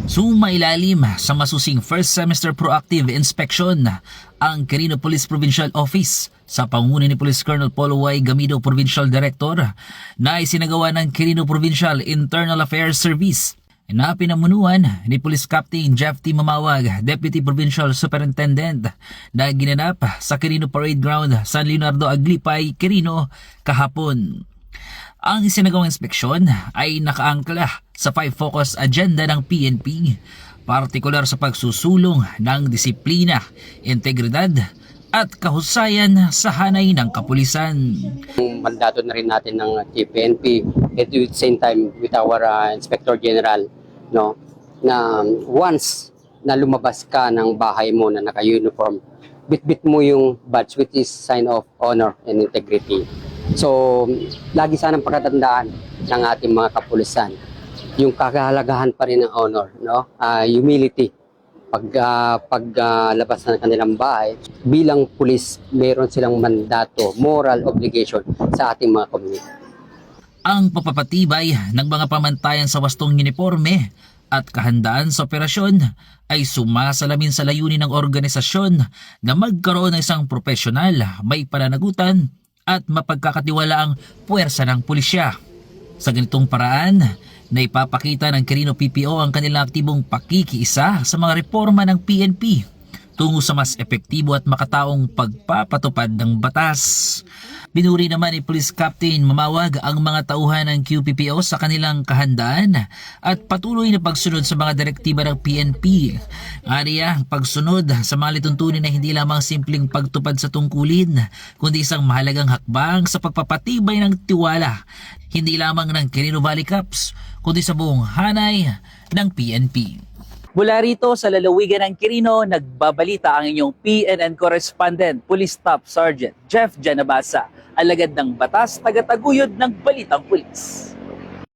Sumailalim sa masusing first semester proactive inspection ang Quirino Police Provincial Office sa pangunguna ni Police Colonel Paulo Y. Gamido, Provincial Director, na isinagawa ng Quirino Provincial Internal Affairs Service na pinamunuan ni Police Captain Jeff T. Mamawag, Deputy Provincial Superintendent, na ginanap sa Quirino Parade Ground, San Leonardo Aglipay, Quirino kahapon. Ang isinagawang inspeksyon ay nakaangkla sa 5 focus agenda ng PNP, partikular sa pagsusulong ng disiplina, integridad at kahusayan sa hanay ng kapulisan. Mandato na rin natin ng PNP at the same time with our Inspector General, no, na once na lumabas ka ng bahay mo na naka-uniform, bitbit mo yung badge which is sign of honor and integrity. So, lagi sanang pagkatandaan ng ating mga kapulisan yung kakahalagahan pa rin ng honor, no? Humility. Labas na ng kanilang bahay, bilang pulis, meron silang mandato, moral obligation sa ating mga komunidad. Ang papapatibay ng mga pamantayan sa wastong uniforme at kahandaan sa operasyon ay sumasalamin sa layunin ng organisasyon na magkaroon ng isang profesional, may pananagutan at mapagkakatiwalaang puwersa ng pulisya. Sa ganitong paraan, na ipapakita ng Quirino PPO ang kanilang aktibong pakikiisa sa mga reforma ng PNP tungo sa mas epektibo at makataong pagpapatupad ng batas. Binuri naman ni Police Captain Mamawag ang mga tauhan ng QPPO sa kanilang kahandaan at patuloy na pagsunod sa mga direktiba ng PNP. Aniya, pagsunod sa mga lituntunin na hindi lamang simpleng pagtupad sa tungkulin, kundi isang mahalagang hakbang sa pagpapatibay ng tiwala, hindi lamang ng Quirino Valley Cops, kundi sa buong hanay ng PNP. Mula rito sa lalawigan ng Quirino, nagbabalita ang inyong PNN correspondent, Police Staff Sergeant Jeff Janabasa, alagad ng batas, tagataguyod ng Balitang Pulis.